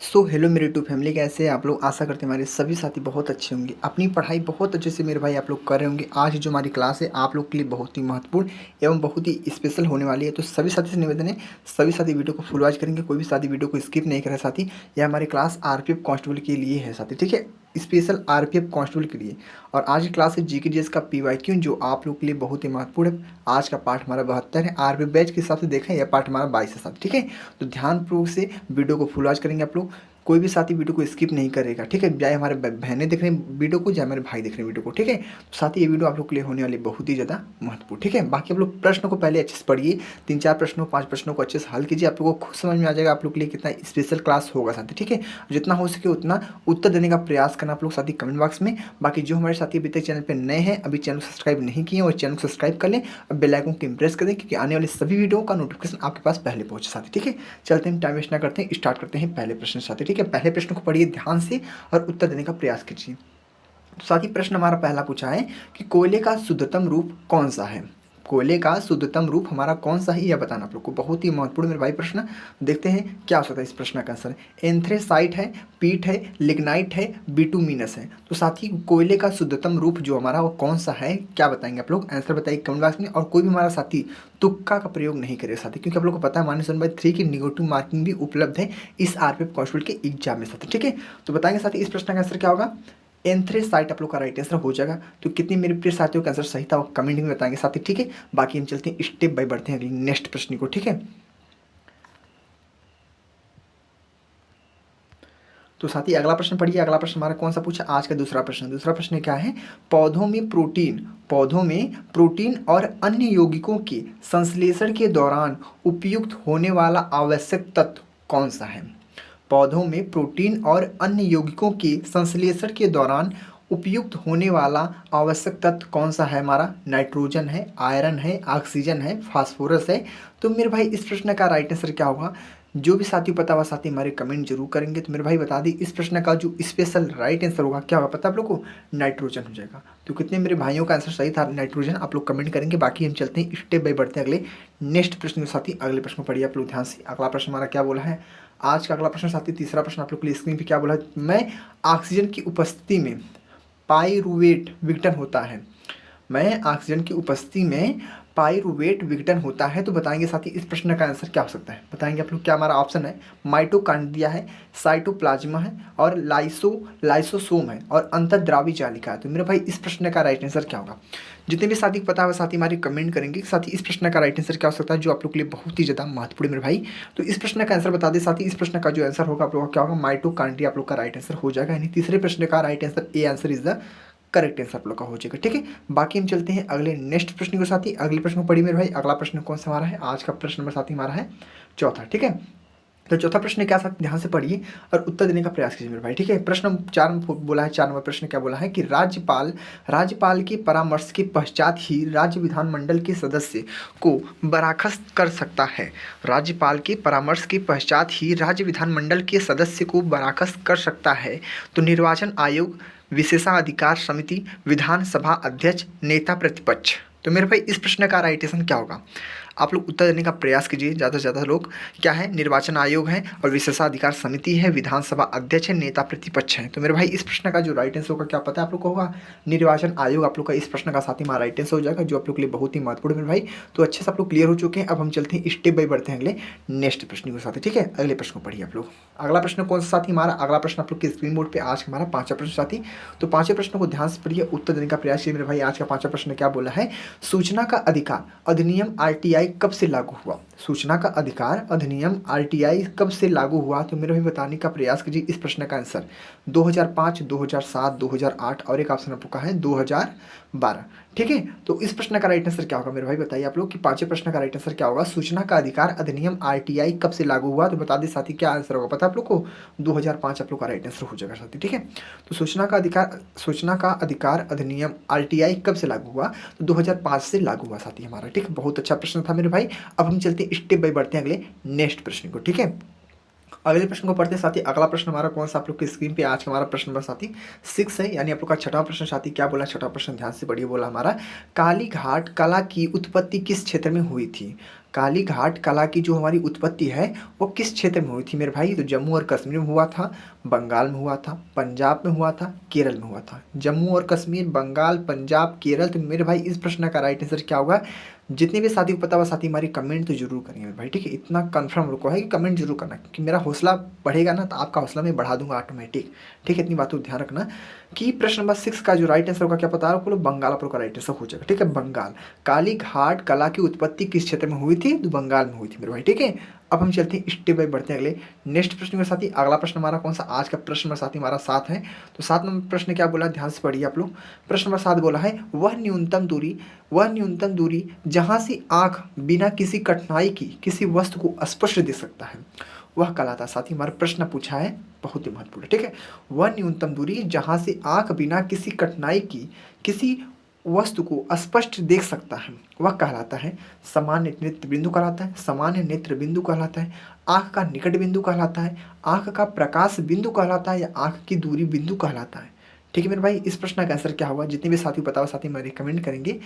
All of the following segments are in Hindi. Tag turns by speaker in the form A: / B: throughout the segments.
A: हेलो मेरे यूट्यूब फैमिली, कैसे हैं आप लोग। आशा करते हैं हमारे सभी साथी बहुत अच्छे होंगे, अपनी पढ़ाई बहुत अच्छे से मेरे भाई आप लोग कर रहे होंगे। आज जो हमारी क्लास है आप लोग के लिए बहुत ही महत्वपूर्ण एवं बहुत ही स्पेशल होने वाली है। तो सभी साथी से निवेदन है, सभी साथी वीडियो को फुल वॉच करेंगे, कोई भी साथी वीडियो को स्किप नहीं करे साथी। यह हमारी क्लास आरपीएफ कांस्टेबल के लिए है साथी, ठीक है, स्पेशल आरपीएफ कांस्टेबल के लिए। और आज की क्लास है जीके जीएस का पीवाईक्यू, जो आप लोग के लिए बहुत ही महत्वपूर्ण है। आज का पार्ट हमारा 72 है, आरपीएफ बैच के हिसाब से देखें यह पार्ट हमारा 22 है साथी, ठीक है। तो ध्यानपूर्वक से वीडियो को फुल वॉच करेंगे आप लोग, कोई भी साथी वीडियो को स्किप नहीं करेगा, ठीक है। चाहे हमारे बहनें देख रहे हैं वीडियो को, चाहे हमारे भाई देख रहे हैं वीडियो को, ठीक है। तो साथी ये वीडियो आप लोग के लिए होने वाली बहुत ही ज़्यादा महत्वपूर्ण, ठीक है। बाकी आप लोग प्रश्न को पहले अच्छे से पढ़िए, 3-4 प्रश्नों 5 प्रश्नों को अच्छे से हल कीजिए, आप लोगों को खुद समझ में आ जाएगा आप लोग के लिए कितना स्पेशल क्लास होगा साथी, ठीक है। जितना हो सके उतना उत्तर देने का प्रयास करना आप लोग साथी कमेंट बॉक्स में। बाकी जो हमारे साथी अभी तक चैनल पर नए हैं, अभी चैनल सब्सक्राइब नहीं किए और चैनल को सब्सक्राइब कर लें और बेल आइकन को प्रेस कर दें, क्योंकि आने वाले सभी वीडियो का नोटिफिकेशन आपके पास पहले पहुंचे साथी, ठीक है। चलते हैं, टाइम वेस्ट ना करते हैं, स्टार्ट करते हैं पहले प्रश्न साथी, ठीक है। पहले प्रश्न को पढ़िए ध्यान से और उत्तर देने का प्रयास कीजिए। तो साथी प्रश्न हमारा पहला पूछा है कि कोयले का शुद्धतम रूप कौन सा है। कोयले का शुद्धतम रूप हमारा कौन सा है यह बताना आप लोग को, बहुत ही महत्वपूर्ण मेरे भाई प्रश्न। देखते हैं क्या हो सकता है इस प्रश्न का आंसर। एंथ्रेसाइट है, पीट है, लिग्नाइट है, बिटुमिनस है। तो साथी कोयले का शुद्धतम रूप जो हमारा वो कौन सा है, क्या बताएंगे आप लोग, आंसर बताइए कमेंट बॉक्स में। और कोई भी हमारा साथी तुक्का का प्रयोग नहीं करे साथी, क्योंकि आप लोग को पता है -1/3 की निगेटिव मार्किंग भी उपलब्ध है इस आरपीएफ कांस्टेबल के एग्जाम में साथी, ठीक है। तो बताएंगे साथी इस प्रश्न का आंसर क्या होगा। एंथ्रेसाइट आप लोग का राइट आंसर हो जाएगा। तो कितने मेरे प्रिय साथियों का आंसर सही था वो कमेंट में बताएंगे साथी, ठीक है। बाकी हम चलते हैं स्टेप बाय बढ़ते हैं अगली नेक्स्ट प्रश्न को, ठीक है। तो साथी अगला प्रश्न पढ़िए। अगला प्रश्न हमारा कौन सा पूछा, आज का दूसरा प्रश्न। दूसरा प्रश्न क्या है, पौधों में प्रोटीन और अन्य यौगिकों के संश्लेषण के दौरान उपयुक्त होने वाला आवश्यक तत्व कौन सा है। पौधों में प्रोटीन और अन्य यौगिकों के संश्लेषण के दौरान उपयुक्त होने वाला आवश्यक तत्व कौन सा है हमारा। नाइट्रोजन है, आयरन है, ऑक्सीजन है, फास्फोरस है। तो मेरे भाई इस प्रश्न का राइट आंसर क्या होगा। जो भी साथी पता हुआ साथी हमारे कमेंट जरूर करेंगे। तो मेरे भाई बता दी इस प्रश्न का जो स्पेशल राइट आंसर होगा क्या होगा पता आप लोग को, नाइट्रोजन हो जाएगा। तो कितने मेरे भाइयों का आंसर सही था नाइट्रोजन, आप लोग कमेंट करेंगे। बाकी हम चलते हैं स्टेप बाय बढ़ते हैं अगले नेक्स्ट प्रश्न के साथी। अगले प्रश्न को पढ़िए आप लोग ध्यान से। अगला प्रश्न हमारा क्या बोला है, आज का अगला प्रश्न साथी तीसरा प्रश्न आप लोग के लिए स्क्रीन पे क्या बोला है। मैं ऑक्सीजन की उपस्थिति में पाइरुवेट विघटन होता है। मैं ऑक्सीजन की उपस्थिति में पाइरुवेट विघटन होता है। तो बताएंगे साथी इस प्रश्न का आंसर क्या हो सकता है। बताएंगे आप लोग। क्या हमारा ऑप्शन है, माइटोकॉन्ड्रिया है, साइटोप्लाज्मा है और लाइसोसोम है और अंतर्द्रावी जालिका है। तो मेरे भाई इस प्रश्न का राइट आंसर क्या होगा। जितने भी साथी को पता होगा साथी हमारे कमेंट करेंगे साथी इस प्रश्न का राइट आंसर क्या हो सकता है, जो आप लोग के लिए बहुत ही ज़्यादा महत्वपूर्ण है मेरे भाई। तो इस प्रश्न का आंसर बता दें साथी। इस प्रश्न का जो आंसर होगा आप लोग का क्या होगा, माइटोकॉन्ड्रिया आप लोग का राइट आंसर हो जाएगा। यानी तीसरे प्रश्न का right answer A answer is the correct answer आप लोग का हो जाएगा, ठीक है। बाकी हम चलते हैं अगले नेक्स्ट प्रश्न के साथ ही। अगले प्रश्न को पढ़िए मेरे भाई। अगला प्रश्न कौन सा हमारा है, आज का प्रश्न नंबर साथी हमारा है चौथा, ठीक है। तो चौथा प्रश्न क्या साथ ध्यान से पढ़िए और उत्तर देने का प्रयास कीजिए मेरे भाई, ठीक है। प्रश्न 4 में बोला है, 4 नंबर प्रश्न क्या बोला है कि राज्यपाल के परामर्श के पश्चात ही राज्य विधानमंडल के सदस्य को बर्खास्त कर सकता है। राज्यपाल के परामर्श के पश्चात ही राज्य विधानमंडल के सदस्य को बर्खास्त कर सकता है। तो निर्वाचन आयोग, विशेषाधिकार समिति, विधानसभा अध्यक्ष, नेता प्रतिपक्ष। तो मेरे भाई इस प्रश्न का राइट आंसर क्या होगा, आप लोग उत्तर देने का प्रयास कीजिए ज़्यादा से ज़्यादा लोग। क्या है, निर्वाचन आयोग है और विशेषाधिकार समिति है, विधानसभा अध्यक्ष है, नेता प्रतिपक्ष है। तो मेरे भाई इस प्रश्न का जो राइट आंसर होगा क्या पता है आप लोग को होगा, निर्वाचन आयोग आप लोग का इस प्रश्न का साथ ही हमारा राइट आंसर हो जाएगा, जो आप लोग के लिए बहुत ही महत्वपूर्ण है मेरे भाई। तो अच्छे से आप लोग क्लियर हो चुके हैं। अब हम चलते हैं स्टेप बाय बढ़ते हैं अगले नेक्स्ट प्रश्न के साथ, ठीक है। अगले प्रश्न को पढ़िए आप लोग। अगला प्रश्न कौन सा साथी हमारा, अगला प्रश्न आप लोग के स्क्रीन बोर्ड पर आज हमारा 5वां प्रश्न साथी। तो 5वें प्रश्न को ध्यान से पढ़िए, उत्तर देने का प्रयास कीजिए मेरे भाई। आज का 5वां प्रश्न क्या बोला है, सूचना का अधिकार अधिनियम आरटीआई कब से लागू हुआ। सूचना का अधिकार अधिनियम आरटीआई कब से लागू हुआ। तो मेरे भाई बताने का प्रयास कीजिए इस प्रश्न का आंसर। 2005, 2007, 2008 और एक ऑप्शन आपका है 2012, ठीक है। तो इस प्रश्न का राइट आंसर क्या होगा मेरे भाई बताइए आप लोग कि 5वें प्रश्न का राइट आंसर क्या होगा। सूचना का अधिकार अधिनियम आरटीआई कब से लागू हुआ। तो बता दें साथी क्या आंसर होगा पता आप लोग को, 2005 आप लोग का राइट आंसर हो जाएगा साथी, ठीक है। तो सूचना का अधिकार अधिनियम आरटीआई कब से लागू हुआ, तो 2005 से लागू हुआ साथी हमारा, ठीक। बहुत अच्छा प्रश्न था मेरे भाई। अब हम चलते हैं स्टेप बाय बढ़ते हैं अगले नेक्स्ट प्रश्न को, ठीक है। अगले प्रश्न को पढ़ते हैं साथी। अगला प्रश्न हमारा कौन सा आप लोग की स्क्रीन पे आज का हमारा प्रश्न नंबर साथी 6 है, यानी आप लोग का छठा प्रश्न साथी। क्या बोला छठा प्रश्न, ध्यान से पढ़िए। बोला हमारा काली घाट कला की उत्पत्ति किस क्षेत्र में हुई थी। काली घाट कला की जो हमारी उत्पत्ति है वो किस क्षेत्र में हुई थी मेरे भाई। तो जम्मू और कश्मीर में हुआ था, बंगाल में हुआ था, पंजाब में हुआ था, केरल में हुआ था। जम्मू और कश्मीर, बंगाल, पंजाब, केरल। तो मेरे भाई इस प्रश्न का राइट आंसर क्या होगा। जितने भी साथी को पता हुआ साथी हमारी कमेंट तो जरूर करेंगे मेरे भाई, ठीक है। इतना कंफर्म रुको है कि कमेंट जरूर करना, क्योंकि मेरा हौसला बढ़ेगा ना तो आपका हौसला मैं बढ़ा दूंगा ऑटोमेटिक, ठीक है। इतनी बातों को ध्यान रखना कि प्रश्न नंबर 6 का जो राइट आंसर होगा क्या पता है आपको, बंगाल आप लोग का राइट आंसर हो जाएगा, ठीक है। बंगाल, काली घाट कला की उत्पत्ति किस क्षेत्र में हुई थी, तो बंगाल में हुई थी मेरे भाई, ठीक है। अब हम चलते हैं स्टेप बाय बढ़ते हैं अगले नेक्स्ट प्रश्न के साथी। अगला प्रश्न हमारा कौन सा आज का प्रश्न नंबर साथी हमारा 7 है। तो 7 नंबर प्रश्न क्या बोला, ध्यान से पढ़िए आप लोग। प्रश्न नंबर 7 बोला है वह न्यूनतम दूरी जहां से आंख बिना किसी कठिनाई की किसी वस्तु को स्पष्ट देख सकता है वह कहलाता है। साथ ही हमारा प्रश्न पूछा है, बहुत ही महत्वपूर्ण, ठीक है। वह न्यूनतम दूरी जहां से आंख बिना किसी कठिनाई की किसी वस्तु को स्पष्ट देख सकता है वह कहलाता है सामान्य नेत्र बिंदु कहलाता है, सामान्य नेत्र बिंदु कहलाता है, आंख का निकट बिंदु कहलाता है, आंख का प्रकाश बिंदु कहलाता है, या आंख की दूरी बिंदु कहलाता है, ठीक है मेरे भाई। इस प्रश्न का आंसर क्या होगा, जितने भी साथी बताओ साथी मैं रिकमेंड करेंगे।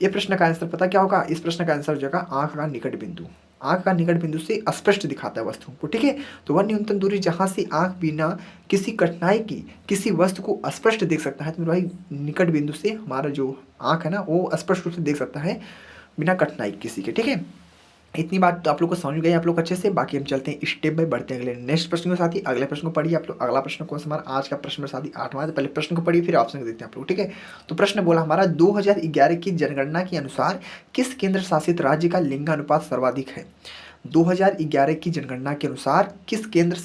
A: ये प्रश्न का आंसर पता क्या होगा, इस प्रश्न का आंसर हो जाएगा आंख का निकट बिंदु। आंख का निकट बिंदु से स्पष्ट दिखाता है वस्तु को, ठीक है। तो वह न्यूनतम दूरी जहां से आंख बिना किसी कठिनाई की किसी वस्तु को स्पष्ट देख सकता है, तो मेरे भाई निकट बिंदु से हमारा जो आंख है ना वो स्पष्ट रूप से देख सकता है बिना कठिनाई किसी के, ठीक है। इतनी बात तो आप लोग को समझ गई आप लोग अच्छे से। बाकी हम चलते हैं स्टेप बाय बढ़ते हैं अगले नेक्स्ट प्रश्न के साथ ही। अगले प्रश्न को पढ़िए आप लोग। अगला प्रश्न कौन सा हमारा आज का प्रश्न साथ ही 8वां। तो पहले प्रश्न को पढ़िए फिर ऑप्शन देखते हैं आप लोग, ठीक है। तो प्रश्न बोला हमारा 2011 की जनगणना के अनुसार किस केंद्र शासित राज्य का लिंगानुपात सर्वाधिक है। 2011 की जनगणना के अनुसार किस केंद्र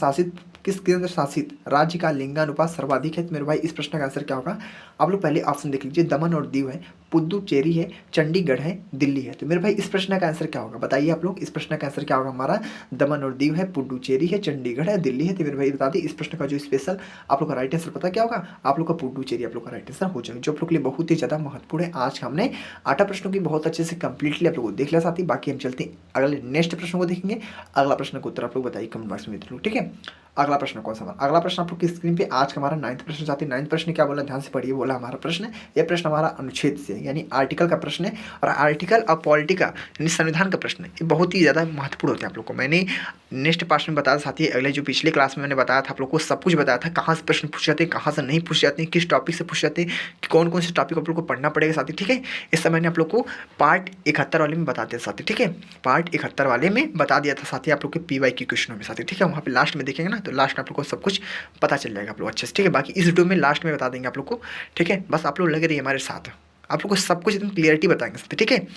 A: शासित राज्य का लिंगानुपात सर्वाधिक है। तो मेरे भाई इस प्रश्न का आंसर क्या होगा, आप लोग पहले ऑप्शन देख लीजिए। दमन और दीव है, पुदुचेरी है, चंडीगढ़ है, दिल्ली है। तो मेरे भाई इस प्रश्न का आंसर क्या होगा बताइए आप लोग। इस प्रश्न का आंसर क्या होगा हमारा, दमन और दीव है, पुडुचेरी है, चंडीगढ़ है, दिल्ली है। तो मेरे भाई बता दी इस प्रश्न का जो स्पेशल आप लोग का राइट आंसर पता क्या होगा, आप लोग का पुडुचेरी आप लोग का राइट आंसर हो जाएगा, जो आप लोग के लिए बहुत ही ज़्यादा महत्वपूर्ण है। आज हमने 8 प्रश्नों की बहुत अच्छे से कंप्लीटली आप लोग को देख लिया साथी। बाकी हम चलते हैं अगले नेक्स्ट प्रश्न को देखेंगे। अगला प्रश्न का उत्तर आप लोग बताइए कमेंट बॉक्स में, ठीक है। अगला प्रश्न कौन सा, अगला प्रश्न आप लोग की स्क्रीन पे आज का हमारा 9th प्रश्न साथी। 9th प्रश्न क्या बोला, ध्यान से पढ़िए। बोला हमारा प्रश्न, ये प्रश्न हमारा अनुच्छेद से यानी आर्टिकल का प्रश्न है, और आर्टिकल और पॉलिटी का यानी संविधान का प्रश्न है। ये बहुत ही ज़्यादा महत्वपूर्ण होता है आप लोग को। मैंने नेक्स्ट पार्ट में बताया साथी, अगले जो पिछले क्लास में मैंने बताया था आप लोग को, सब कुछ बताया था कहाँ से प्रश्न पूछ जाते हैं, कहाँ से नहीं पूछ जाते हैं, किस टॉपिक से पूछ जाते हैं, कौन कौन से टॉपिक आप लोग को पढ़ना पड़ेगा साथी, ठीक है। इस समय मैंने आप लोग को पार्ट 71 वाले में बता दिया साथी, ठीक है। पार्ट 71 वाले में बता दिया था साथी आप लोग के PY के क्वेश्चनों में साथी, ठीक है। वहाँ पे लास्ट में देखेंगे ना तो लास्ट में आप लोग को सब कुछ पता चल जाएगा आप लोग अच्छे से, ठीक है। बाकी इस वीडियो में लास्ट में बता देंगे आप लोग को, ठीक है। बस आप लोग लगे रहिए हमारे साथ, आप लोग को सब कुछ एकदम क्लियरिटी बताएंगे, ठीक है।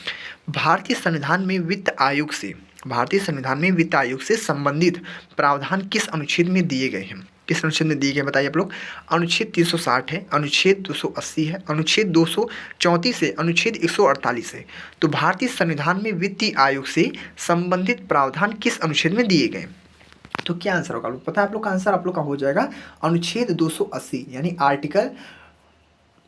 A: भारतीय संविधान में वित्त आयोग से संबंधित प्रावधान किस अनुच्छेद में दिए गए हैं, किस अनुच्छेद में दिए गए बताइए आप लोग। अनुच्छेद 360 है, अनुच्छेद 280 है, अनुच्छेद 234 है, अनुच्छेद 148 है। तो भारतीय संविधान में वित्तीय आयोग से संबंधित प्रावधान किस अनुच्छेद में दिए गए, तो क्या आंसर होगा आप लोग पता है आप लोग का आंसर आप लोग का हो जाएगा अनुच्छेद 280 यानी आर्टिकल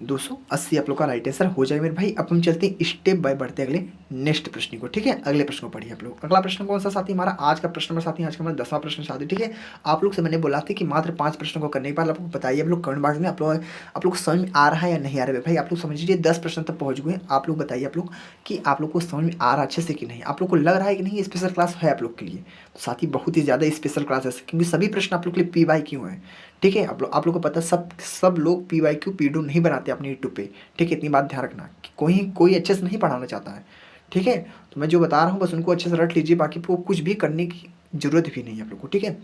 A: 280 आप लोग का राइट आंसर हो जाए मेरे भाई। अब हम चलते हैं स्टेप बाय बढ़ते अगले नेक्स्ट प्रश्न को, ठीक है। अगले प्रश्न को पढ़िए आप लोग। अगला प्रश्न कौन सा साथी हमारा आज का प्रश्न नंबर साथी, आज का हमारा 10वां प्रश्न साथी, ठीक है। आप लोग से मैंने बोला था कि मात्र 5 प्रश्नों को करने के बाद आपको बताइए आप लोग कमेंट बॉक्स में आप लोग समझ में आ रहा है या नहीं आ रहा है भाई। आप लोग समझ लीजिए 10 प्रश्न तक पहुँच गए। आप लोग बताइए आप लोग कि आप लोग को समझ में आ रहा अच्छे से कि नहीं, आप लोग को लग रहा है कि नहीं स्पेशल क्लास है आप लोग के लिए। तो साथी बहुत ही ज़्यादा स्पेशल क्लास है, क्योंकि सभी प्रश्न आप लोग के लिए PYQ हैं, ठीक है। आप लोग को पता है सब लोग PYQ PDO नहीं बनाते अपने यूट्यूब पे, ठीक है। इतनी बात ध्यान रखना कि कोई अच्छे से नहीं पढ़ाना चाहता है, ठीक है। तो मैं जो बता रहा हूँ बस उनको अच्छे से रट लीजिए, बाकी को कुछ भी करने की जरूरत भी नहीं है आप लोग को, ठीक है।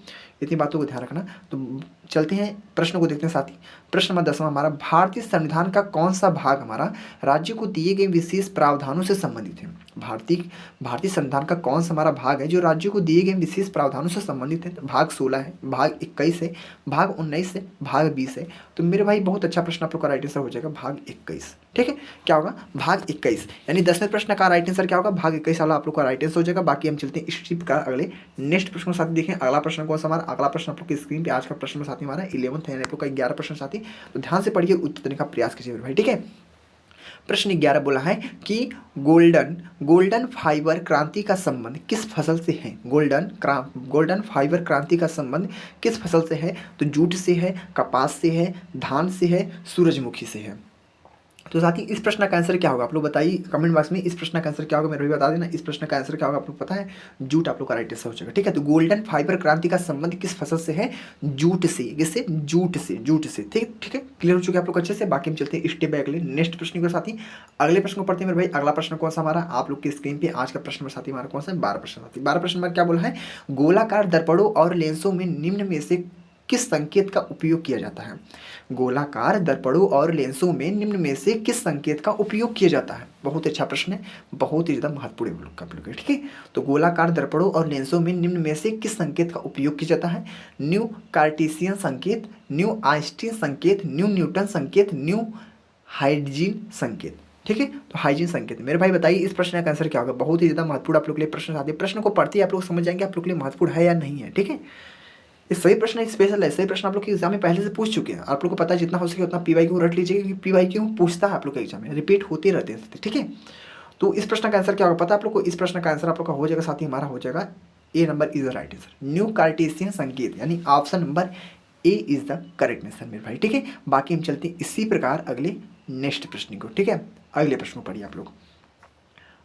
A: इतनी बातों को ध्यान रखना। तो चलते हैं प्रश्न को देखते हैं साथी। प्रश्न नंबर 10वां हमारा, भारतीय संविधान का कौन सा भाग हमारा राज्य को दिए गए विशेष प्रावधानों से संबंधित है। भारतीय संविधान का कौन सा हमारा भाग है जो राज्य को दिए गए विशेष प्रावधानों से संबंधित है। तो भाग 16 है, भाग 21 है, भाग 19 है, भाग 20 है। तो मेरे भाई बहुत अच्छा प्रश्न आप लोग का राइट आंसर हो जाएगा भाग 21, ठीक है। क्या होगा भाग 21 यानी 10वें प्रश्न का राइट आंसर क्या होगा, भाग 21 वाला आप लोग का राइट आंसर हो जाएगा। बाकी हम चलते हैं इसी प्रकार अगले नेक्स्ट प्रश्न के साथ देखें। अगला प्रश्न कौन सा हमारा, अगला प्रश्न आप लोग की स्क्रीन पे आज का प्रश्न साथी हमारा 11th है, आप लोग का 11 प्रश्न साथी। तो ध्यान से पढ़िए, उत्तर देने का प्रयास कीजिए भाई, ठीक है। प्रश्न 11 बोला है कि गोल्डन फाइबर क्रांति का संबंध किस फसल से है। गोल्डन फाइबर क्रांति का संबंध किस फसल से है। तो जूट से है, कपास से है, धान से है, सूरजमुखी से है। तो साथी इस प्रश्न का आंसर क्या होगा आप लोग बताइए कमेंट बॉक्स में। इस प्रश्न का आंसर क्या होगा मेरे भी बता देना। इस प्रश्न का आंसर क्या होगा आप लोग पता है, जूट आप लोग का राइट आंसर हो जाएगा। ठीक है, तो गोल्डन फाइबर क्रांति का संबंध किस फसल से है। जूट से। किससे। जूट से। ठीक है, क्लियर हो चुके आप लोग अच्छे से। बाकी हम चलते हैं स्टेप बाय अगले नेक्स्ट प्रश्न के साथी। अगले प्रश्न को पढ़ते हैं मेरे भाई। अगला प्रश्न कौन सा हमारा आप लोग की स्क्रीन पे आज का प्रश्न साथी हमारा कौन सा है 12 प्रश्न साथी। 12 प्रश्न में क्या बोला है, गोलाकार दर्पणों और लेंसों में निम्न में से किस संकेत का उपयोग किया जाता है। गोलाकार दर्पणों और लेंसों में निम्न में से किस संकेत का उपयोग किया जाता है। बहुत अच्छा प्रश्न है, बहुत ही ज़्यादा महत्वपूर्ण। ठीक है, तो गोलाकार दर्पणों और लेंसों में निम्न में से किस संकेत का उपयोग किया जाता है। न्यू कार्टेशियन संकेत, न्यू आइंस्टीन संकेत, न्यू न्यूटन संकेत, न्यू हाइजीन संकेत। ठीक है, तो हाइजीन संकेत। मेरे भाई बताइए इस प्रश्न का आंसर क्या होगा। बहुत ही ज़्यादा महत्वपूर्ण आप लोग के लिए प्रश्न आते हैं। प्रश्न को पढ़ते ही आप लोग समझ जाएंगे आप लोग के लिए महत्वपूर्ण है या नहीं है। ठीक है, ये सही प्रश्न स्पेशल है। सही प्रश्न आप लोग के एग्जाम में पहले से पूछ चुके हैं। आप लोग को पता है जितना हो सके उतना PYQ रट लीजिएगा, क्योंकि PYQ पूछता है आप लोग के एग्जाम में, रिपीट होते रहते हैं। ठीक है, तो इस प्रश्न का आंसर क्या होगा पता है आप लोग को। इस प्रश्न का आंसर आप लोग का हो जाएगा साथी हमारा हो जाएगा A number is the right answer. New Cartesian संकेत यानी option number A is the correct answer मेरे भाई। ठीक है, बाकी हम चलते हैं इसी प्रकार अगले नेक्स्ट प्रश्न को। ठीक है, अगले प्रश्न को पढ़िए आप लोग।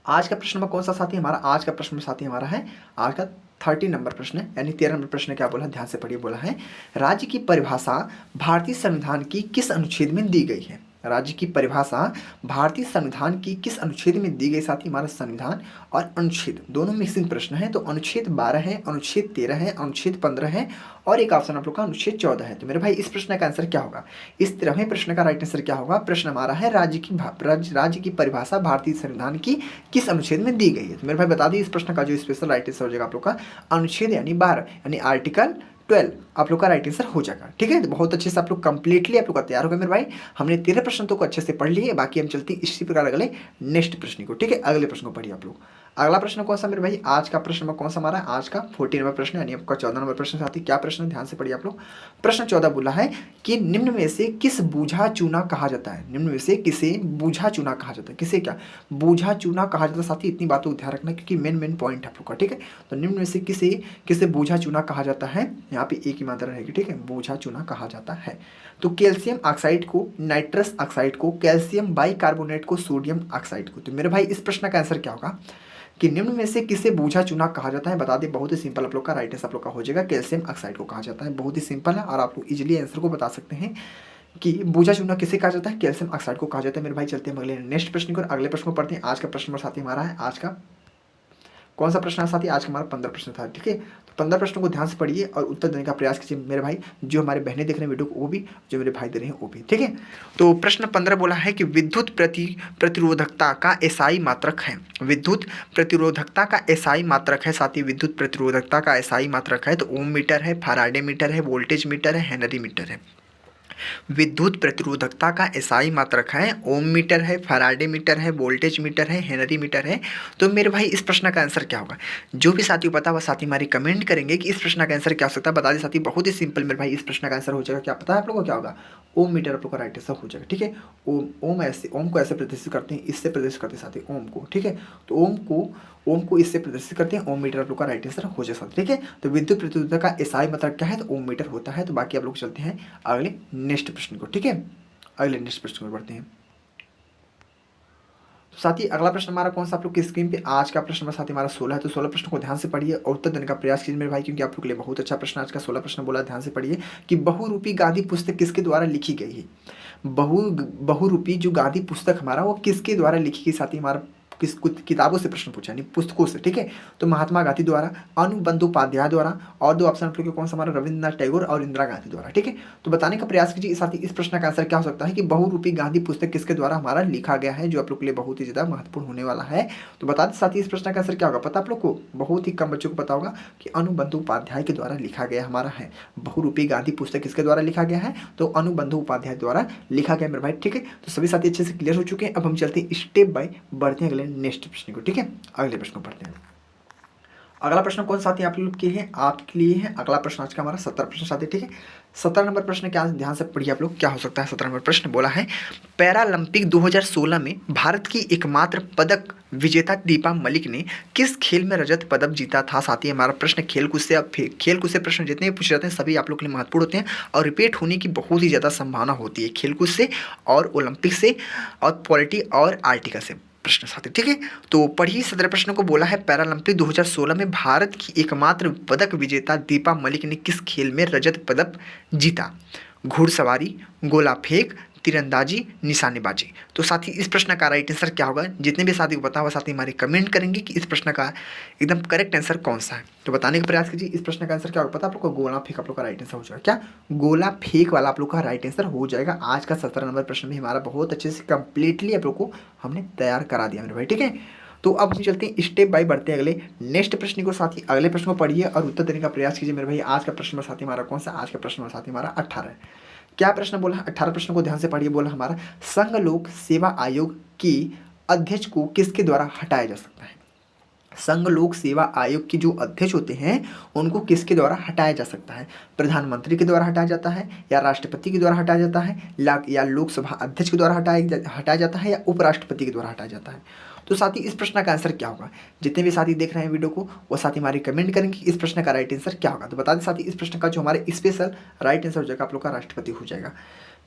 A: आज का प्रश्न में कौन सा साथी हमारा, आज का प्रश्न में साथी हमारा है आज का 30 नंबर प्रश्न है, यानी 13 नंबर प्रश्न क्या बोला ध्यान से पढ़िए। बोला है राज्य की परिभाषा भारतीय संविधान की किस अनुच्छेद में दी गई है। राज्य की परिभाषा भारतीय संविधान की किस अनुच्छेद में दी गई साथी। हमारा संविधान और अनुच्छेद दोनों मिक्सिंग प्रश्न है। तो अनुच्छेद 12 है, अनुच्छेद 13 है, अनुच्छेद 15 है और एक ऑप्शन आप लोग का अनुच्छेद 14 है। तो मेरे भाई इस प्रश्न का आंसर क्या होगा। इस 13वें प्रश्न का राइट आंसर क्या होगा। प्रश्न हमारा है राज्य की परिभाषा भारतीय संविधान की किस अनुच्छेद में दी गई है। तो मेरे भाई बता दी इस प्रश्न का जो स्पेशल राइट आंसर हो जाएगा आप लोग का अनुच्छेद यानी 12 यानी आर्टिकल 12 आप लोग का राइट आंसर हो जाएगा। ठीक है, तो बहुत अच्छे से आप लोग कंप्लीटली आप लोग का तैयार हो गए मेरे भाई। हमने 13 प्रश्न तो को अच्छे से पढ़ लिए, बाकी हम चलते हैं इसी प्रकार अगले नेक्स्ट प्रश्न को। ठीक है, अगले प्रश्न को पढ़िए आप लोग। अगला प्रश्न कौन सा मेरे भाई, आज का प्रश्न में कौन सा हमारा आज का 14 नंबर प्रश्न यानी आपका 14 नंबर प्रश्न साथी। क्या प्रश्न ध्यान से पढ़िए आप लोग। प्रश्न 14 बोला है कि निम्न में से किस बूझा चूना कहा जाता है। निम्न में से किसे बूझा चूना कहा जाता है। किसे क्या बूझा चूना कहा जाता है साथी। इतनी बातों को ध्यान रखना क्योंकि मेन पॉइंट है आप लोग का। ठीक है, तो निम्न में से किसे बूझा चूना कहा जाता है। यहाँ पे एक ही मात्रा रहेगी। ठीक है, बूझा चूना कहा जाता है। तो कैल्शियम ऑक्साइड को, नाइट्रस ऑक्साइड को, कैल्शियम बाइकार्बोनेट को, सोडियम ऑक्साइड को। तो मेरे भाई इस प्रश्न का आंसर क्या होगा कि निम्न में से किसे बूझा चूना कहा जाता है। बता दें बहुत ही सिंपल आप लोग का राइट आंसर आप लोग का हो जाएगा कैल्शियम ऑक्साइड को कहा जाता है। बहुत ही सिंपल है और आप लोग इजीली आंसर को बता सकते हैं कि बूझा चूना किसे कहा जाता है, कैल्शियम ऑक्साइड को कहा जाता है। मेरे भाई चलते हैं अगले नेक्स्ट प्रश्न को। अगले प्रश्न को पढ़ते हैं। आज का प्रश्न साथी हमारा है आज का कौन सा प्रश्न है साथी। आज का हमारा 15 प्रश्न था। ठीक है, तो 15 प्रश्नों को ध्यान से पढ़िए और उत्तर देने का प्रयास कीजिए मेरे भाई। जो हमारे बहनें देख रहे हैं वीडियो को वो भी, जो मेरे भाई दे रहे हैं वो भी। ठीक है, तो प्रश्न 15 बोला है कि विद्युत प्रतिरोधकता का एसआई मात्रक है। विद्युत प्रतिरोधकता का एसआई मात्रक है साथी। विद्युत प्रतिरोधकता का एसआई मात्रक है तो ओम मीटर है, फैराडे मीटर है, वोल्टेज मीटर है, हेनरी मीटर है। विद्युत प्रतिरोधकता का एसआई मात्रक है, ओम मीटर है, फैराडे मीटर है, वोल्टेज मीटर है, हेनरी मीटर है। तो मेरे भाई इस प्रश्न का आंसर क्या होगा। जो भी साथी पता वह साथी हमारी कमेंट करेंगे कि इस प्रश्न का आंसर क्या हो सकता है। बता दें साथी बहुत ही सिंपल मेरे भाई इस प्रश्न का आंसर हो जाएगा। क्या पता है आप लोगों को क्या होगा, ओम मीटर आप लोग का राइट आंसर हो जाएगा। ठीक है, ओम को ऐसे प्रदर्शित करते हैं, इससे प्रदर्शित करते हैं साथी ओम को। ठीक है, तो ओम को इससे प्रदर्शित करते हैं, ओम मीटर आप लोग का राइट आंसर हो जाएगा। ठीक है, तो विद्युत प्रतिरोधकता का एसआई मतलब क्या है तो ओम मीटर होता है। तो बाकी आप लोग चलते हैं अगले नेक्स्ट प्रश्न को। ठीक है, अगले नेक्स्ट प्रश्न में बढ़ते हैं। तो साथी अगला प्रश्न हमारा कौन सा आप लोग की स्क्रीन पे आज का प्रश्न साथी हमारा 16 है। तो 16 प्रश्न को ध्यान से पढ़िए और उत्तर देने का प्रयास कीजिए मेरे भाई, क्योंकि आप लोग के लिए बहुत अच्छा प्रश्न आज का 16 प्रश्न बोला। ध्यान से पढ़िए कि बहुरूपी गांधी पुस्तक किसके द्वारा लिखी गई है। बहुरूपी जो गांधी पुस्तक हमारा वो किसके द्वारा लिखी गई साथी। हमारा किस किताबों से प्रश्न पूछा यानी पुस्तकों से। ठीक है, तो महात्मा गांधी द्वारा, अनुबंधोपाध्याय द्वारा और दो ऑप्शन आप लोग के कौन सा हमारा रविन्द्रनाथ टैगोर और इंदिरा गांधी द्वारा। ठीक है, तो बताने का प्रयास कीजिए साथ ही इस प्रश्न का आंसर क्या हो सकता है कि बहुरूपी गांधी पुस्तक किसके द्वारा हमारा लिखा गया है, जो आप लोग के लिए बहुत ही ज्यादा महत्वपूर्ण होने वाला है। तो बता दें साथ ही इस प्रश्न का आंसर क्या होगा पता आप लोग को, बहुत ही कम बच्चों को पता होगा कि अनुबंधोपाध्याय के द्वारा लिखा गया हमारा है। बहुरूपी गांधी पुस्तक किसके द्वारा लिखा गया है तो अनुबंधोपाध्याय द्वारा लिखा गया मेरे भाई। ठीक है, तो सभी साथी अच्छे से क्लियर हो चुके हैं। अब हम चलते हैं स्टेप बाय बढ़ते हैं अगले नेक्स्ट प्रश्न को। ठीक है, अगले प्रश्न को पढ़ते हैं। अगला प्रश्न कौन साथी आप लोग के हैं, आपके लिए है। अगला प्रश्न आज का हमारा 17 प्रश्न साथी, ठीक है। 17 नंबर प्रश्न क्या, ध्यान से पढ़िए आप लोग, क्या हो सकता है। 17 नंबर प्रश्न बोला है, पैरालंपिक 2016 में भारत की एकमात्र पदक विजेता दीपा मलिक ने किस खेल में रजत पदक जीता था। साथी हमारा प्रश्न खेलकूद से, अब खेलकूद से प्रश्न जितने भी पूछे जाते हैं सभी आप लोग के लिए महत्वपूर्ण होते हैं और रिपीट होने की बहुत ही ज़्यादा संभावना होती है, खेलकूद से और ओलंपिक से और पॉलिटी और आर्टिकल से प्रश्न साथी, ठीक है। तो पढ़िए 17 प्रश्न को बोला है, पैरालंपिक 2016 में भारत की एकमात्र पदक विजेता दीपा मलिक ने किस खेल में रजत पदक जीता। घुड़सवारी, गोला फेंक, तीरंदाजी, निशानेबाजी। तो साथी इस प्रश्न का राइट आंसर क्या होगा, जितने भी साथी को पता हुआ साथी हमारे कमेंट करेंगे कि इस प्रश्न का एकदम करेक्ट आंसर कौन सा है। तो बताने का प्रयास कीजिए इस प्रश्न का आंसर क्या होगा। पता आप लोग को गोला फेंक आप लोग का राइट आंसर हो जाएगा। क्या गोला फेंक वाला आप लोग का राइट आंसर हो जाएगा। आज का 17 नंबर प्रश्न भी हमारा बहुत अच्छे से कंप्लीटली आप लोग को हमने तैयार करा दिया मेरे भाई, ठीक है। तो अब हम चलते हैं स्टेप बाय बढ़ते हैं अगले नेक्स्ट प्रश्न को साथी। अगले प्रश्न को पढ़िए और उत्तर देने का प्रयास कीजिए मेरे भाई। आज का प्रश्न नंबर साथी हमारा कौन सा, आज का प्रश्न नंबर साथी हमारा 18 है। क्या प्रश्न बोला, 18 प्रश्न को ध्यान से पढ़िए। बोला हमारा, संघ लोक सेवा आयोग की अध्यक्ष को किसके द्वारा हटाया जा सकता है। संघ लोक सेवा आयोग के जो अध्यक्ष होते हैं उनको किसके द्वारा हटाया जा सकता है। प्रधानमंत्री के द्वारा हटाया जाता है, या राष्ट्रपति के द्वारा हटाया जाता है, या लोकसभा अध्यक्ष के द्वारा हटाया जाता है, या उपराष्ट्रपति के द्वारा हटाया जाता है। तो साथी इस प्रश्न का आंसर क्या होगा। जितने भी साथी देख रहे हैं वीडियो को वो साथी हमारी कमेंट करेंगे इस प्रश्न का राइट आंसर क्या होगा। तो बता दें साथी इस प्रश्न का जो हमारे स्पेशल राइट आंसर हो जाएगा आप लोग का राष्ट्रपति हो जाएगा,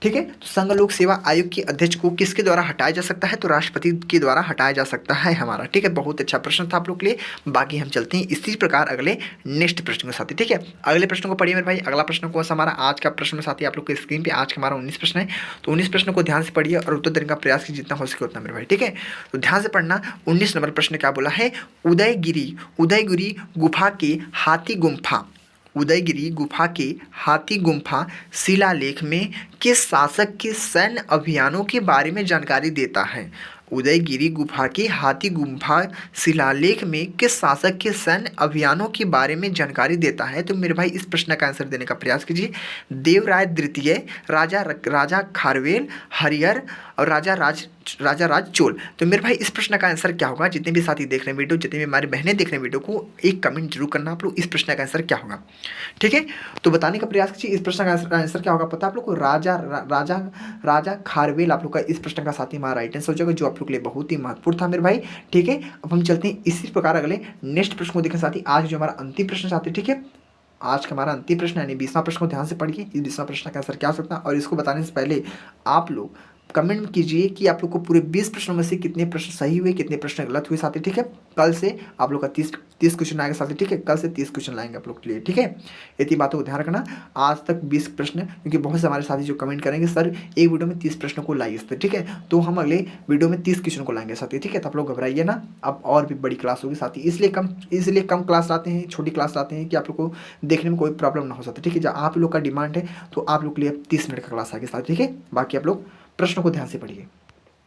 A: ठीक है। तो संघ लोक सेवा आयोग के अध्यक्ष को किसके द्वारा हटाया जा सकता है, तो राष्ट्रपति के द्वारा हटाया जा सकता है हमारा, ठीक है। बहुत अच्छा प्रश्न था आप लोग के लिए। बाकी हम चलते हैं इसी प्रकार अगले नेक्स्ट प्रश्न के साथी, ठीक है। अगले प्रश्न को पढ़िए मेरे भाई। अगला प्रश्न कौन सा हमारा, आज का प्रश्न साथी आप लोग के स्क्रीन पे आज का हमारा 19 प्रश्न है। तो 19 प्रश्न को ध्यान से पढ़िए और उत्तर देने का प्रयास कीजिए जितना हो सके उतना मेरे भाई, ठीक है। तो ध्यान से पढ़ना। 19 नंबर प्रश्न क्या बोला है, उदयगिरी गुफा के हाथी गुम्फा, उदयगिरी गुफा के हाथी गुम्फा शिलालेख में किस शासक के सैन्य अभियानों के बारे में जानकारी देता है। उदयगिरी गुफा के हाथी गुम्फा शिलालेख में किस शासक के सैन्य अभियानों के बारे में जानकारी देता है। तो मेरे भाई इस प्रश्न का आंसर देने का प्रयास कीजिए। देवराय द्वितीय, राजा खारवेल, हरिहर और राजा राज चोल। तो मेरे भाई इस प्रश्न का आंसर क्या होगा। जितने भी साथी देख रहे हैं वीडियो, जितने भी हमारी बहनें देख रहे हैं वीडियो को, एक कमेंट जरूर करना आप लोग इस प्रश्न का आंसर क्या होगा, ठीक है। तो बताने का प्रयास कीजिए इस प्रश्न का आंसर क्या होगा। पता आप लोग को राजा खारवेल आप लोग का इस प्रश्न का साथी हमारा राइट आंसर हो जाएगा, जो आप लोग के लिए बहुत ही महत्वपूर्ण था मेरे भाई, ठीक है। अब हम चलते हैं इसी प्रकार अगले नेक्स्ट प्रश्न को देखें साथी। आज जो हमारा अंतिम प्रश्न साथी, ठीक है। आज का हमारा अंतिम प्रश्न यानी 20वां प्रश्न को ध्यान से पढ़िए। इस 20वां प्रश्न का आंसर क्या हो सकता है, और इसको बताने से पहले आप लोग कमेंट कीजिए कि आप लोग को पूरे 20 प्रश्नों में से कितने प्रश्न सही हुए, कितने प्रश्न गलत हुए साथी, ठीक है। कल से आप लोग का 30 क्वेश्चन आएगा साथी, ठीक है। कल से 30 क्वेश्चन लाएंगे आप लोग के लिए, ठीक है। इतनी बातों को ध्यान रखना। आज तक 20 प्रश्न, क्योंकि बहुत से हमारे साथी जो कमेंट करेंगे सर एक वीडियो में 30 प्रश्नों को लाइए, ठीक है। तो हम अगले वीडियो में 30 क्वेश्चन को लाएंगे साथी, ठीक है। तो आप लोग घबराइए ना, अब और भी बड़ी क्लास होगी साथी, इसलिए कम क्लास लाते हैं, छोटी क्लास लाते हैं कि आप लोग को देखने में कोई प्रॉब्लम ना हो सकती, ठीक है। जब आप लोग का डिमांड है तो आप लोग के लिए 30 मिनट का क्लास आएगी साथी, ठीक है। बाकी आप लोग प्रश्नों को ध्यान से पढ़िए।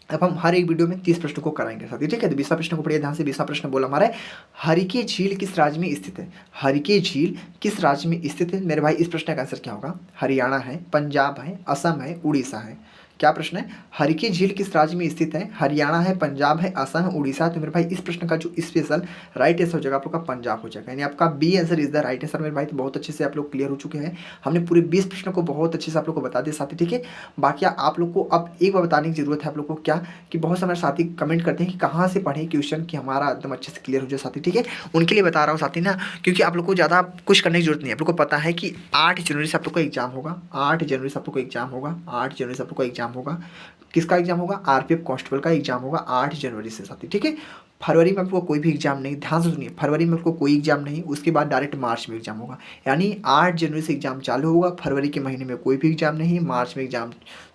A: अब हम हर एक वीडियो में 30 प्रश्नों को कराएंगे साथी, ठीक है। तो 20वां प्रश्न को पढ़िए ध्यान से। 20वां प्रश्न बोला हमारा है, हरिके झील किस राज्य में स्थित है। हरिके झील किस राज्य में स्थित है। मेरे भाई इस प्रश्न का आंसर क्या होगा। हरियाणा है, पंजाब है, असम है, उड़ीसा है। क्या प्रश्न है, हरिके झील किस राज्य में स्थित है। हरियाणा है, पंजाब है, असम है, उड़ीसा है। तो मेरे भाई इस प्रश्न का जो स्पेशल राइट आंसर हो जाएगा आप लोग का पंजाब हो जाएगा, यानी आपका B answer is the right answer मेरे भाई। तो बहुत अच्छे से आप लोग क्लियर हो चुके हैं। हमने पूरे 20 प्रश्नों को बहुत अच्छे से आप लोग को बता दिया साथी, ठीक है। बाकी आप लोग को अब एक बार बताने की जरूरत है आप लोग को, क्या कि बहुत से हमारे साथी कमेंट करते हैं कि कहाँ से पढ़ें क्वेश्चन कि हमारा एकदम अच्छे से क्लियर हो जाए साथी, ठीक है। उनके लिए बता रहा हूँ साथी ना, क्योंकि आप लोग को ज़्यादा कुछ करने की जरूरत नहीं है। आप लोग को पता है कि 8 जनवरी से आप लोग का एग्जाम होगा, 8 जनवरी से आप लोग का एग्जाम होगा, 8 जनवरी से आप लोग का एग्जाम होगा। किसका एग्जाम होगा, आरपीएफ कांस्टेबल का एग्जाम होगा 8 जनवरी से साथी, ठीक है। फरवरी में आपको कोई भी एग्जाम नहीं, ध्यान से सुनिए, फरवरी में आपको कोई एग्जाम नहीं, उसके बाद डायरेक्ट मार्च में एग्जाम होगा। यानी 8 जनवरी से एग्जाम चालू होगा, फरवरी के महीने में कोई भी एग्जाम नहीं, मार्च में एग्जाम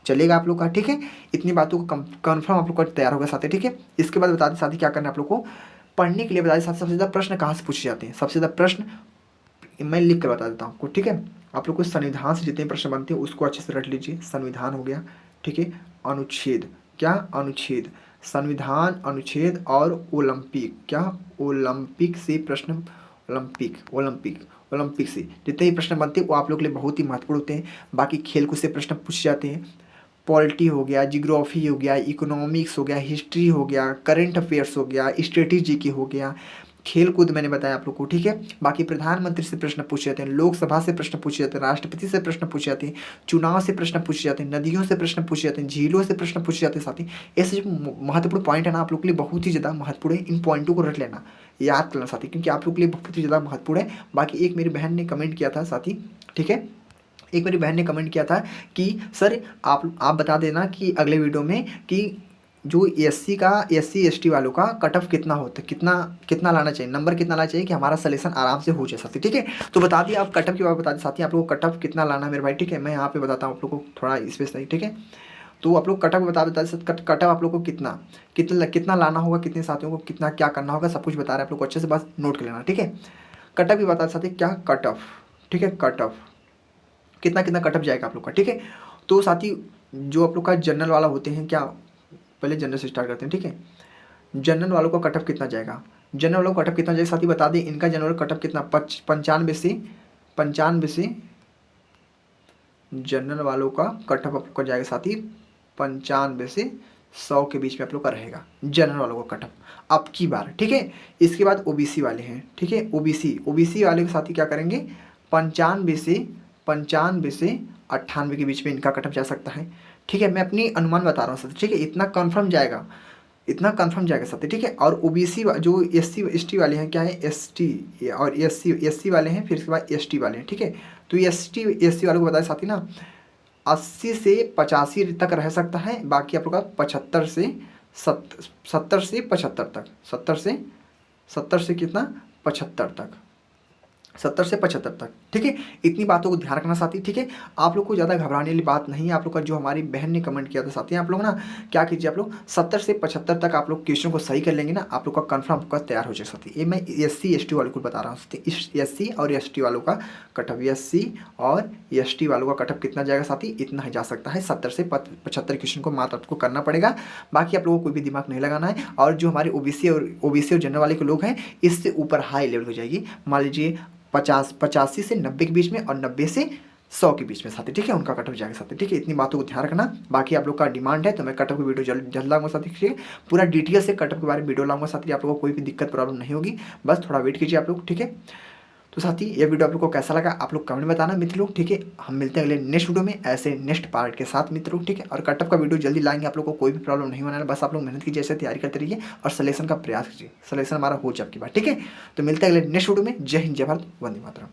A: चलेगा आप लोग का, ठीक है। इतनी बातों को कन्फर्म आप लोग का तैयार होगा साथी, ठीक है। इसके बाद बता दें साथी क्या करना है आप लोग को पढ़ने के लिए। बता दें साथ सबसे ज़्यादा प्रश्न कहाँ से पूछे जाते हैं। सबसे ज़्यादा प्रश्न मैं लिख कर बता देता हूँ आपको, ठीक है। आप लोग को संविधान से जितने प्रश्न बनते हैं उसको अच्छे से रट लीजिए। संविधान हो गया, ठीक है। अनुच्छेद, क्या अनुच्छेद, संविधान, अनुच्छेद और ओलंपिक, क्या ओलंपिक से प्रश्न, ओलंपिक से जितने भी प्रश्न बनते हैं वो आप लोग के लिए बहुत ही महत्वपूर्ण होते हैं। बाकी खेलकूद से प्रश्न पूछे जाते हैं। पॉलिटी हो गया, जियोग्राफी हो गया, इकोनॉमिक्स हो गया, हिस्ट्री हो गया, करंट अफेयर्स हो गया, स्ट्रेटेजी की हो गया, खेल कूद मैंने बताया आप लोग को, ठीक है। बाकी प्रधानमंत्री से प्रश्न पूछे जाते हैं, लोकसभा से प्रश्न पूछे जाते हैं, राष्ट्रपति से प्रश्न पूछे जाते हैं, चुनाव से प्रश्न पूछे जाते हैं, नदियों से प्रश्न पूछे जाते हैं, झीलों से प्रश्न पूछे जाते हैं। साथ ही ऐसे जो महत्वपूर्ण पॉइंट है ना आप लोग के लिए बहुत ही ज़्यादा महत्वपूर्ण है, इन पॉइंटों को रख लेना, याद करना साथी, क्योंकि आप लोग के लिए बहुत ही ज़्यादा महत्वपूर्ण है। बाकी एक मेरी बहन ने कमेंट किया था साथी, ठीक है, एक मेरी बहन ने कमेंट किया था कि सर आप बता देना कि अगले वीडियो में कि जो एससी का एससी एसटी वालों का कट ऑफ कितना होता है, कितना कितना लाना चाहिए, नंबर कितना लाना चाहिए कि हमारा सलेक्शन आराम से हो जाए साथी, ठीक है। तो बता दिए आप कट ऑफ की बात बता दें साथी, आप लोग को कट ऑफ कितना लाना है मेरे भाई, ठीक है। मैं यहाँ पे बताता हूँ आप लोग को थोड़ा स्पेशली, ठीक है। तो आप लोग कट ऑफ बता कट ऑफ आप लोग को कितना कितना कितना लाना होगा, कितने साथियों को कितना क्या करना होगा, सब कुछ बता रहे हैं आप लोग को, अच्छे से बस नोट कर लेना, ठीक है। कट ऑफ भी बता साथी क्या कट ऑफ, ठीक है, कट ऑफ कितना कितना कट ऑफ जाएगा आप लोग का, ठीक है। तो साथी जो आप लोग का जनरल वाला होते हैं, क्या पहले जनरल से स्टार्ट करते हैं, ठीक है। जनरल वालों का कट ऑफ कितना जाएगा, जनरल वालों का कट ऑफ कितना जाएगा साथी बता दें, इनका जनरल कट ऑफ कितना 95 से जनरल वालों का कट ऑफ आपका जाएगा साथी 95 से 100 के बीच में आप लोग का रहेगा जनरल वालों का कट ऑफ अब की बार, ठीक है। इसके बाद ओबीसी वाले हैं, ठीक है, ओबीसी वाले के साथी क्या करेंगे 95 से 98 के बीच में इनका कट ऑफ जा सकता है, ठीक है। मैं अपनी अनुमान बता रहा हूँ साथी, ठीक है, इतना कंफर्म जाएगा, इतना कंफर्म जाएगा साथी, ठीक है। और ओबीसी जो एससी एसटी वाले हैं क्या है एसटी और एससी वाले हैं, फिर इसके बाद एसटी वाले हैं, ठीक है। तो एससी वालों को बताया साथी ना 80 से 85 तक रह सकता है, बाकी आप लोग का 75 से 70 से 75 तक, 70 से कितना 75 तक, 70 से 75 तक, ठीक है। इतनी बातों को ध्यान रखना साथी, ठीक है। आप लोग को ज़्यादा घबराने वाली बात नहीं है, आप लोग का जो हमारी बहन ने कमेंट किया था साथी, आप लोग ना क्या कीजिए, आप लोग 70 से 75 तक आप लोग क्वेश्चन को सही कर लेंगे ना, आप लोग का कंफर्म आपका तैयार हो जाएगा साथी। ये मैं एससी एसटी वालों को बता रहा हूँ, एससी और एसटी वालों का कट ऑफ, एससी और एसटी वालों का कट ऑफ कितना जाएगा साथी, इतना ही जा सकता है 70 से 75 क्वेश्चन को मात्र आपको करना पड़ेगा, बाकी आप लोगों को कोई भी दिमाग नहीं लगाना है। और जो हमारे ओबीसी और जनरल वाले के लोग हैं, इससे ऊपर हाई लेवल हो जाएगी, मान लीजिए 85 से 90 के बीच में और 90 से 100 के बीच में साथी, ठीक है, उनका कट ऑफ जाएगा साथी, ठीक है। इतनी बातों को ध्यान रखना, बाकी आप लोग का डिमांड है तो मैं कट ऑफ की वीडियो जल्द लाऊंगा साथी, ठीक है। पूरा डिटेल से कट ऑफ के बारे में वीडियो लाऊंगा साथी, आप लोगों को कोई भी दिक्कत प्रॉब्लम नहीं होगी, बस थोड़ा वेट कीजिए आप लोग, ठीक है। तो साथी ये वीडियो आप लोग को कैसा लगा आप लोग कमेंट में बताना मित्रों, ठीक है। हम मिलते हैं अगले नेक्स्ट वीडियो में ऐसे नेक्स्ट पार्ट के साथ मित्रों, ठीक है। और कट ऑफ का वीडियो जल्दी लाएंगे, आप लोग को कोई भी प्रॉब्लम नहीं होना है, बस आप लोग मेहनत कीजिए, ऐसे तैयारी करते रहिए और सिलेक्शन का प्रयास कीजिए, सिलेक्शन हमारा हो जाए आपकी बात, ठीक है। तो मिलते हैं अगले नेक्स्ट वीडियो में, जय हिंद जय भारत, वंदे मातरम।